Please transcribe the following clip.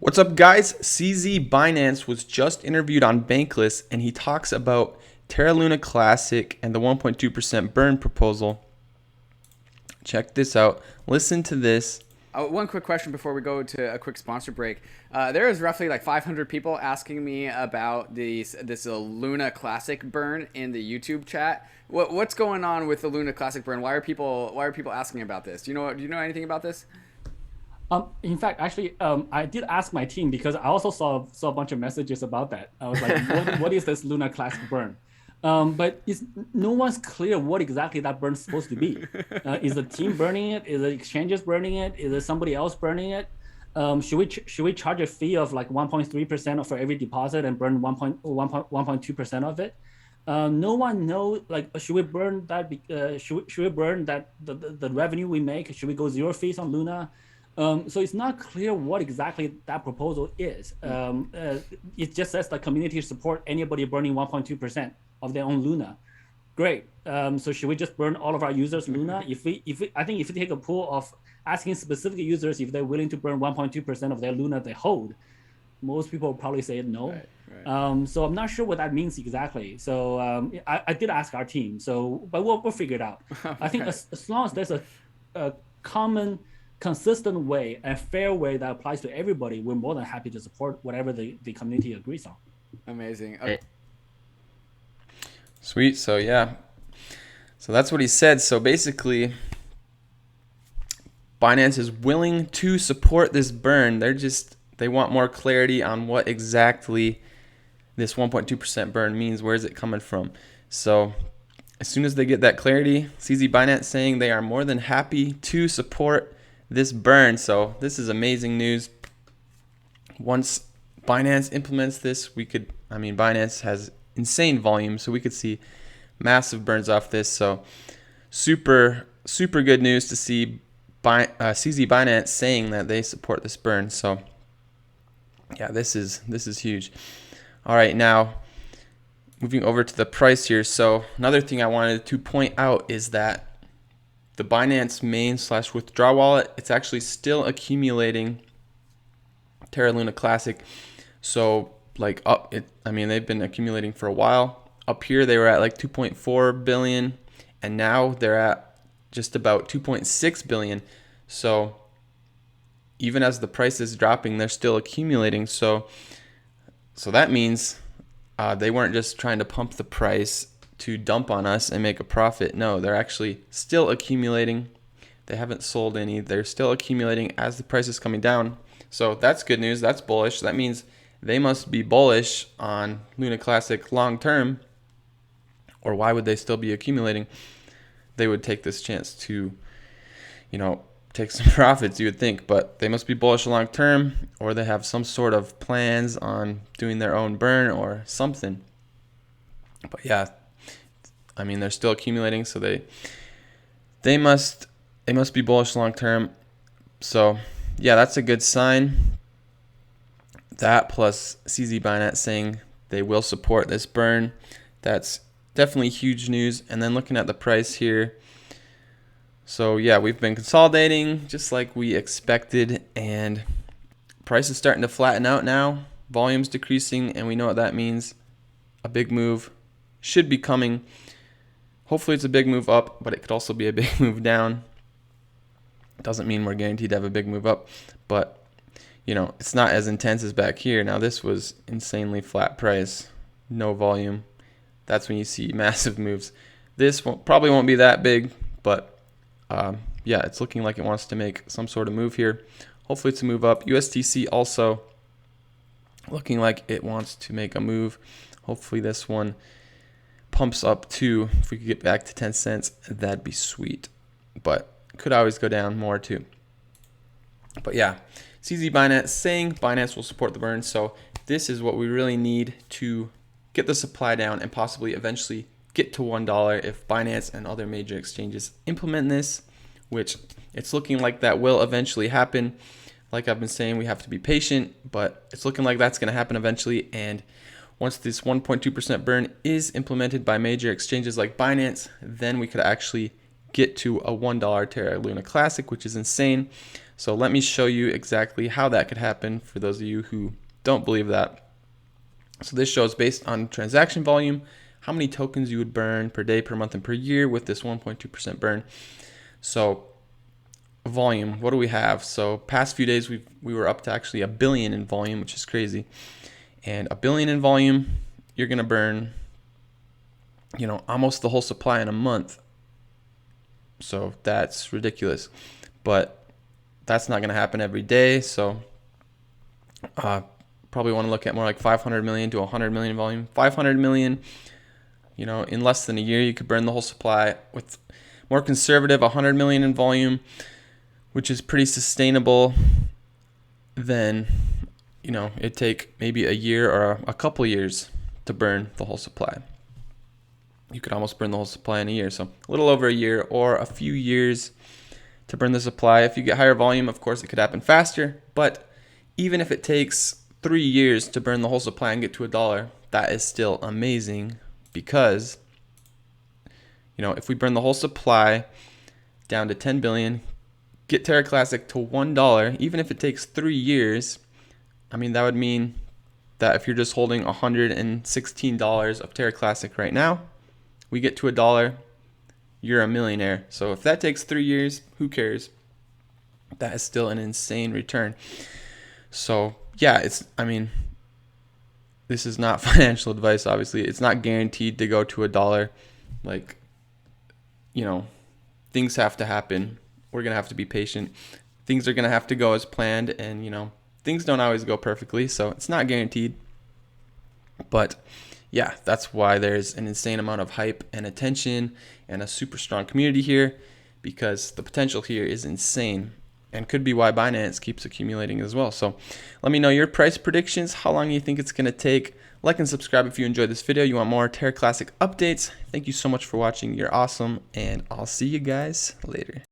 What's up, guys? CZBinance was just interviewed on Bankless, and he talks about Terra Luna Classic and the 1.2% burn proposal. Check this out. Listen to this. One quick question before we go to a quick sponsor break. There is roughly like 500 people asking me about this Luna Classic burn in the YouTube chat. What's going on with the Luna Classic burn? Why are people asking about this? Do you know anything about this? In fact, actually, I did ask my team because I also saw a bunch of messages about that. I was like, what is this Luna Classic burn? But no one's clear what exactly that burn is supposed to be. Is the team burning it? Is the exchanges burning it? Is it somebody else burning it? Should we charge a fee of like 1.3% for every deposit and burn 1.2% of it? No one knows. Like, should we burn that? Should we burn that the revenue we make? Should we go zero fees on Luna? So it's not clear what exactly that proposal is. It just says the community support anybody burning 1.2% of their own Luna. Great. So should we just burn all of our users Luna? I think if we take a pool of asking specific users if they're willing to burn 1.2% of their Luna they hold, most people will probably say no. Right. So I'm not sure what that means exactly. So I did ask our team. But we'll figure it out. Okay. I think as long as there's a common, consistent way and fair way that applies to everybody, we're more than happy to support whatever the community agrees on. Amazing. Okay. Sweet. So yeah. So that's what he said. So basically, Binance is willing to support this burn. They want more clarity on what exactly this 1.2% burn means. Where is it coming from? So as soon as they get that clarity, CZBinance saying they are more than happy to support this burn. So this is amazing news. Once Binance implements this, Binance has insane volume, so we could see massive burns off this. So super good news to see CZBinance saying that they support this burn. So yeah, this is huge. All right, now moving over to the price here. So another thing I wanted to point out is that the Binance main/withdraw wallet, it's actually still accumulating Terra Luna Classic. So they've been accumulating for a while. Up here they were at like 2.4 billion, and now they're at just about 2.6 billion. So even as the price is dropping, they're still accumulating. So that means they weren't just trying to pump the price to dump on us and make a profit. No, they're actually still accumulating. They haven't sold any. They're still accumulating as the price is coming down. So that's good news. That's bullish. That means they must be bullish on Luna Classic long term, or why would they still be accumulating? They would take this chance to, take some profits, you would think, but they must be bullish long term, or they have some sort of plans on doing their own burn or something. But yeah, they're still accumulating, so they must be bullish long term. So yeah, that's a good sign. That plus CZBinance saying they will support this burn, that's definitely huge news. And then looking at the price here, so yeah, we've been consolidating just like we expected, and price is starting to flatten out now. Volume's decreasing, and we know what that means. A big move should be coming. Hopefully it's a big move up, but it could also be a big move down. Doesn't mean we're guaranteed to have a big move up, but it's not as intense as back here. Now this was insanely flat price, no volume. That's when you see massive moves. This probably won't be that big, but yeah, it's looking like it wants to make some sort of move here. Hopefully it's a move up. USDC also looking like it wants to make a move. Hopefully this one pumps up too. If we could get back to 10 cents, that'd be sweet. But could always go down more too. But yeah, CZBinance saying Binance will support the burn. So this is what we really need to get the supply down and possibly eventually get to $1 if Binance and other major exchanges implement this, which it's looking like that will eventually happen. Like I've been saying, we have to be patient, but it's looking like that's going to happen eventually. And once this 1.2% burn is implemented by major exchanges like Binance, then we could actually get to a $1 Terra Luna Classic, which is insane. So let me show you exactly how that could happen for those of you who don't believe that. So this shows based on transaction volume, how many tokens you would burn per day, per month, and per year with this 1.2% burn. So volume, what do we have? So past few days we were up to actually 1 billion in volume, which is crazy. And 1 billion in volume, you're gonna burn, you know, almost the whole supply in a month. So that's ridiculous. But that's not gonna happen every day. So probably want to look at more like 500 million to 100 million volume. 500 million, you know, in less than a year you could burn the whole supply. With more conservative, 100 million in volume, which is pretty sustainable, then, you know, it'd take maybe a year or a couple years to burn the whole supply. You could almost burn the whole supply in a year. So a little over a year or a few years to burn the supply. If you get higher volume, of course, it could happen faster. But even if it takes 3 years to burn the whole supply and get to $1, that is still amazing, because, you know, if we burn the whole supply down to 10 billion, get Terra Classic to $1, even if it takes 3 years, I mean, that would mean that if you're just holding $116 of Terra Classic right now, we get to $1, you're a millionaire. So if that takes 3 years, who cares? That is still an insane return. So yeah, I mean, this is not financial advice, obviously. It's not guaranteed to go to $1. Like, you know, things have to happen. We're going to have to be patient. Things are going to have to go as planned, and, you know, things don't always go perfectly, so it's not guaranteed. But yeah, that's why there's an insane amount of hype and attention and a super strong community here, because the potential here is insane, and could be why Binance keeps accumulating as well. So let me know your price predictions, how long you think it's going to take. Like and subscribe if you enjoyed this video. You want more Terra Classic updates. Thank you so much for watching. You're awesome, and I'll see you guys later.